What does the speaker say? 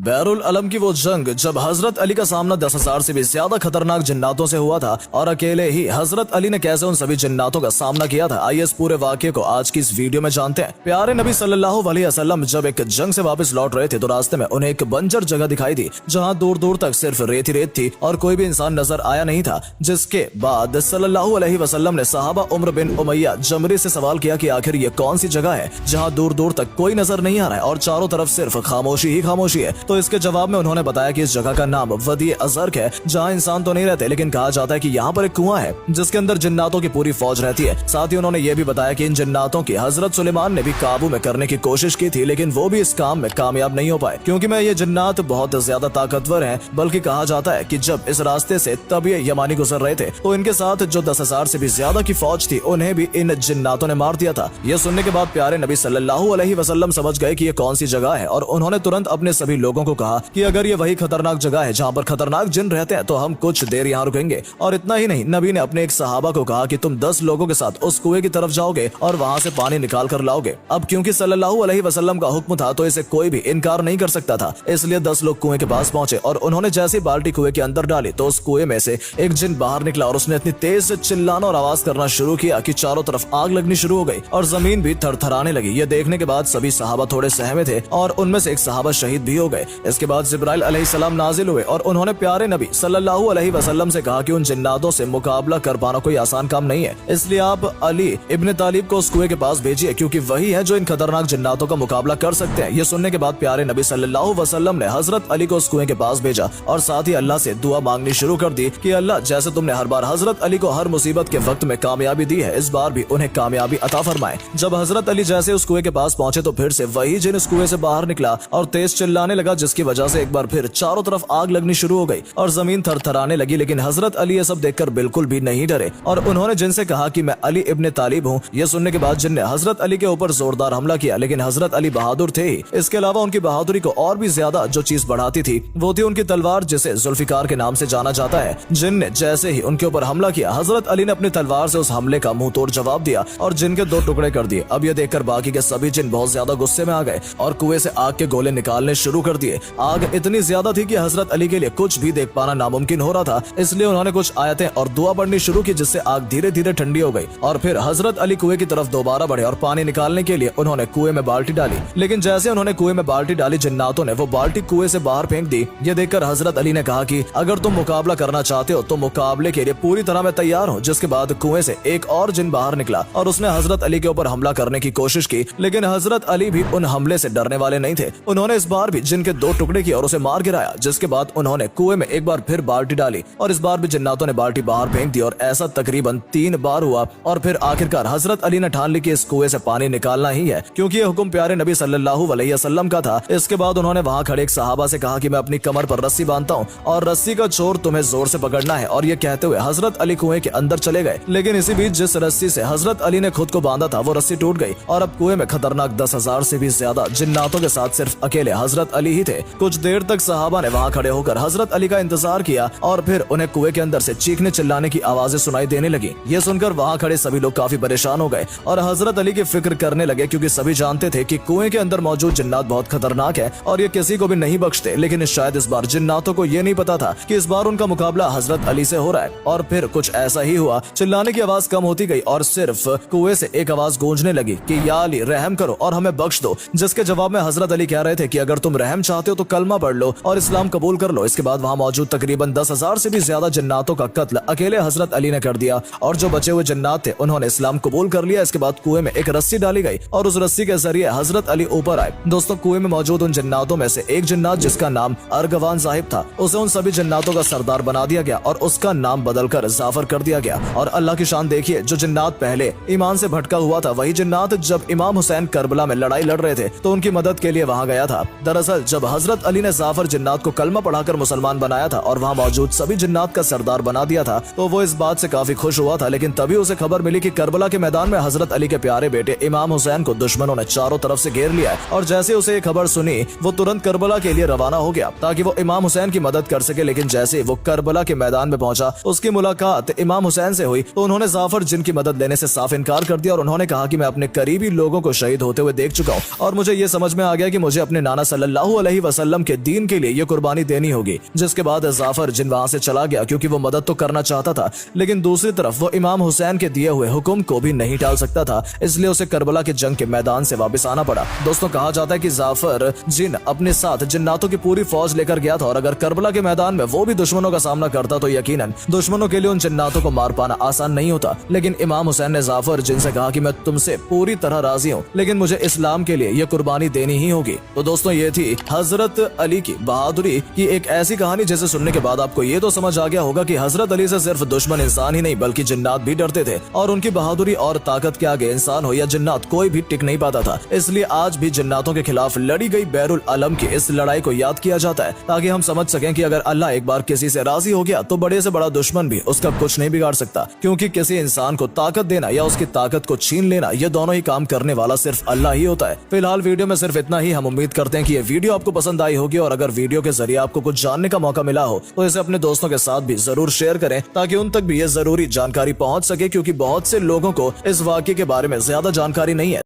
बैरुल अलम की वो जंग जब हजरत अली का सामना 10,000 से भी ज्यादा खतरनाक जिन्नातों से हुआ था और अकेले ही हजरत अली ने कैसे उन सभी जिन्नातों का सामना किया था, आइए इस पूरे वाक्य को आज की इस वीडियो में जानते हैं। प्यारे नबी सल्लल्लाहु अलैहि वसल्लम जब एक जंग से वापस लौट रहे थे तो रास्ते में उन्हें एक बंजर जगह दिखाई दी जहाँ दूर दूर तक सिर्फ रेत ही रेत थी और कोई भी इंसान नजर आया नहीं था। जिसके बाद सल्लल्लाहु अलैहि वसल्लम ने सहाबा उम्र बिन उमैया जमरी से सवाल किया कि आखिर ये कौन सी जगह है जहाँ दूर दूर तक कोई नजर नहीं आ रहा है और चारों तरफ सिर्फ खामोशी ही खामोशी है। तो इसके जवाब में उन्होंने बताया कि इस जगह का नाम वदी अजर्क है, जहाँ इंसान तो नहीं रहते लेकिन कहा जाता है कि यहाँ पर एक कुआं है जिसके अंदर जिन्नातों की पूरी फौज रहती है। साथ ही उन्होंने ये भी बताया कि इन जिन्नातों की हजरत सुलेमान ने भी काबू में करने की कोशिश की थी लेकिन वो भी इस काम में कामयाब नहीं हो पाए क्योंकि मैं ये जिन्नात बहुत ज्यादा ताकतवर है। बल्कि कहा जाता है कि जब इस रास्ते से तबी यमानी गुजर रहे थे तो इनके साथ जो 10,000 से भी ज्यादा की फौज थी उन्हें भी इन जिन्नातों ने मार दिया था। यह सुनने के बाद प्यारे नबी सल्लल्लाहु अलैहि वसल्लम समझ गए कि ये कौन सी जगह है और उन्होंने तुरंत अपने सभी लोगों को कहा कि अगर ये वही खतरनाक जगह है जहाँ पर खतरनाक जिन रहते हैं तो हम कुछ देर यहाँ रुकेंगे। और इतना ही नहीं, नबी ने अपने एक सहाबा को कहा कि तुम 10 लोगों के साथ उस कुएं की तरफ जाओगे और वहाँ से पानी निकाल कर लाओगे। अब क्योंकि सल्लल्लाहु अलैहि वसल्लम का हुक्म था तो इसे कोई भी इनकार नहीं कर सकता था, इसलिए 10 लोग कुएं के पास पहुंचे और उन्होंने जैसे बाल्टी कुएं के अंदर डाली तो उस कुएं में से एक जिन बाहर निकला और उसने इतनी तेज से चिल्लाना और आवाज करना शुरू किया कि चारों तरफ आग लगनी शुरू हो गई और जमीन भी थरथराने लगी। ये देखने के बाद सभी सहाबा थोड़े सहमे थे और उनमें से एक सहाबा शहीद भी हो गए। इसके बाद जिब्राइल अलैहिस्सलाम नाजिल हुए और उन्होंने प्यारे नबी सल्लल्लाहु अलैहि वसल्लम से कहा कि उन जिन्नातों से मुकाबला कर पाना कोई आसान काम नहीं है, इसलिए आप अली इब्न तालिब को उस कुएं के पास भेजिए क्योंकि वही है जो इन खतरनाक जिन्नातों का मुकाबला कर सकते हैं। ये सुनने के बाद प्यारे नबी सल्लल्लाहु अलैहि वसल्लम ने हजरत अली को उस कुएं के पास भेजा और साथ ही अल्लाह से दुआ मांगनी शुरू कर दी कि अल्लाह जैसे तुमने हर बार हजरत अली को हर मुसीबत के वक्त में कामयाबी दी है, इस बार भी उन्हें कामयाबी अता फरमाए। जब हजरत अली जैसे उस कुएं के पास पहुंचे तो फिर से वही जिन उस कुएं से बाहर निकला और तेज चिल्लाने लगा जिसकी वजह से एक बार फिर चारों तरफ आग लगनी शुरू हो गई और जमीन थरथराने लगी। लेकिन हजरत अली ये सब देखकर बिल्कुल भी नहीं डरे और उन्होंने जिनसे कहा कि मैं अली इब्न तालिब हूँ। यह सुनने के बाद जिन ने हजरत अली के ऊपर जोरदार हमला किया लेकिन हजरत अली बहादुर थे ही। इसके अलावा उनकी बहादुरी को और भी ज्यादा जो चीज बढ़ाती थी वो थी उनकी तलवार जिसे जुल्फिकार के नाम से जाना जाता है। जिन ने जैसे ही उनके ऊपर हमला किया हजरत अली ने अपनी तलवार से उस हमले का मुंह तोड़ जवाब दिया और जिन के 2 टुकड़े कर दिए। अब यह देखकर बाकी के सभी जिन बहुत ज्यादा गुस्से में आ गए और कुएं से आग के गोले निकालने शुरू कर दिए। आग इतनी ज्यादा थी कि हजरत अली के लिए कुछ भी देख पाना नामुमकिन हो रहा था, इसलिए उन्होंने कुछ आयतें और दुआ पढ़नी शुरू की जिससे आग धीरे धीरे ठंडी हो गई और फिर हजरत अली कुएं की तरफ दोबारा बढ़े और पानी निकालने के लिए उन्होंने कुएं में बाल्टी डाली। लेकिन जैसे उन्होंने कुएं में बाल्टी डाली जिन्नातों ने वो बाल्टी कुएं से बाहर फेंक दी। ये देखकर हजरत अली ने कहा कि अगर तुम मुकाबला करना चाहते हो तो मुकाबले के लिए पूरी तरह मैं तैयार हूँ। जिसके बाद कुएं से एक और जिन बाहर निकला और उसने हजरत अली के ऊपर हमला करने की कोशिश की लेकिन हजरत अली भी उन हमले से डरने वाले नहीं थे। उन्होंने इस बार भी जिन के 2 टुकड़े किए और उसे मार गिराया। जिसके बाद उन्होंने कुएं में एक बार फिर बाल्टी डाली और इस बार भी जिन्नातों ने बाल्टी बाहर फेंक दी और ऐसा तकरीबन 3 बार हुआ और फिर आखिरकार हजरत अली ने ठान ली कि इस कुएं से पानी निकालना ही है क्योंकि ये हुक्म प्यारे नबी सल्लल्लाहु अलैहि वसल्लम का था। इसके बाद उन्होंने वहां खड़े एक सहाबा से कहा कि मैं अपनी कमर पर रस्सी बांधता हूँ और रस्सी का छोर तुम्हें जोर से पकड़ना है। और ये कहते हुए हजरत अली कुएं के अंदर चले गए लेकिन इसी बीच जिस रस्सी से हजरत अली ने खुद को बांधा था वो रस्सी टूट गई और अब कुएं में खतरनाक 10,000 से भी ज्यादा जिन्नातों के साथ सिर्फ अकेले हजरत अली ही थे। कुछ देर तक सहाबा ने वहां खड़े होकर हजरत अली का इंतजार किया और फिर उन्हें कुएं के अंदर से चीखने चिल्लाने की आवाजें सुनाई देने लगी। ये सुनकर वहां खड़े सभी लोग काफी परेशान हो गए और हजरत अली की फिक्र करने लगे क्योंकि सभी जानते थे कि कुएं के अंदर मौजूद जिन्नात बहुत खतरनाक है और ये किसी को भी नहीं बख्शते। लेकिन शायद इस बार जिन्नातों को ये नहीं पता था कि इस बार उनका मुकाबला हजरत अली से हो रहा है। और फिर कुछ ऐसा ही हुआ, चिल्लाने की आवाज कम होती गई और सिर्फ कुएं से एक आवाज गूंजने लगी कि या अली रहम करो और हमें बख्श दो। जिसके जवाब में हजरत अली कह रहे थे कि अगर तुम रहम चाहते हो तो कलमा पढ़ लो और इस्लाम कबूल कर लो। इसके बाद वहां मौजूद तकरीबन 10,000 से भी ज्यादा जिन्नातों का कत्ल अकेले हजरत अली ने कर दिया और जो बचे हुए जिन्नात थे उन्होंने इस्लाम कबूल कर लिया। इसके बाद कुएं में एक रस्सी डाली गई और उस रस्सी के जरिए हजरत अली ऊपर आए। दोस्तों, कुएं में मौजूद उन जिन्नातों में से एक जिन्नात जिसका नाम अर्गवान साहिब था उसे उन सभी जिन्नातों का सरदार बना दिया गया और उसका नाम बदलकर जाफर कर दिया गया। और अल्लाह की शान देखिए, जो जिन्नात पहले ईमान से भटका हुआ था वही जिन्नात जब इमाम हुसैन करबला में लड़ाई लड़ रहे थे तो उनकी मदद के लिए वहां गया था। दरअसल जब हजरत अली ने जाफर जिन्नात को कलमा पढ़ाकर मुसलमान बनाया था और वहां मौजूद सभी जिन्नात का सरदार बना दिया था तो वो इस बात से काफी खुश हुआ था। लेकिन तभी उसे खबर मिली कि करबला के मैदान में हजरत अली के प्यारे बेटे इमाम हुसैन को दुश्मनों ने चारों तरफ से घेर लिया है। और जैसे उसे ये खबर सुनी वो तुरंत करबला के लिए रवाना हो गया ताकि वो इमाम हुसैन की मदद कर सके। लेकिन जैसे वो करबला के मैदान में पहुंचा उसकी मुलाकात इमाम हुसैन से हुई तो उन्होंने जाफर जिन की मदद लेने से साफ इनकार कर दिया और उन्होंने कहा कि मैं अपने करीबी लोगों को शहीद होते हुए देख चुका हूँ और मुझे ये समझ में आ गया कि मुझे अपने नाना सल्लल्लाहु अलैहि अलैहि वसल्लम के दीन के लिए ये कुर्बानी देनी होगी। जिसके बाद जाफर जिन वहां से चला गया क्योंकि वो मदद तो करना चाहता था, लेकिन दूसरी तरफ वो इमाम हुसैन के दिए हुए हुक्म को भी नहीं टाल सकता था, इसलिए उसे करबला के जंग के मैदान से वापस आना पड़ा। दोस्तों, कहा जाता है कि जाफर जिन अपने साथ जिन्नातों की पूरी फौज लेकर गया था और अगर करबला के मैदान में वो भी दुश्मनों का सामना करता तो यकीनन दुश्मनों के लिए उन जिन्नातों को मार पाना आसान नहीं होता। लेकिन इमाम हुसैन ने जाफर जिन से कहा कि मैं तुमसे पूरी तरह राजी हूँ, लेकिन मुझे इस्लाम के लिए ये कुर्बानी देनी ही होगी। तो दोस्तों, ये थी हजरत अली की बहादुरी की एक ऐसी कहानी जिसे सुनने के बाद आपको ये तो समझ आ गया होगा कि हजरत अली से सिर्फ दुश्मन इंसान ही नहीं बल्कि जिन्नात भी डरते थे और उनकी बहादुरी और ताकत के आगे इंसान हो या जिन्नात कोई भी टिक नहीं पाता था। इसलिए आज भी जिन्नातों के खिलाफ लड़ी गई बैरुल अलम की इस लड़ाई को याद किया जाता है, ताकि हम समझ सकें कि अगर अल्लाह एक बार किसी से राजी हो गया तो बड़े से बड़ा दुश्मन भी उसका कुछ नहीं बिगाड़ सकता, क्योंकि किसी इंसान को ताकत देना या उसकी ताकत को छीन लेना, ये दोनों ही काम करने वाला सिर्फ अल्लाह ही होता है। फिलहाल वीडियो में सिर्फ इतना ही। हम उम्मीद करते हैं कि ये वीडियो आपको पसंद आई होगी और अगर वीडियो के जरिए आपको कुछ जानने का मौका मिला हो तो इसे अपने दोस्तों के साथ भी जरूर शेयर करें, ताकि उन तक भी ये जरूरी जानकारी पहुंच सके, क्योंकि बहुत से लोगों को इस वाकये के बारे में ज्यादा जानकारी नहीं है।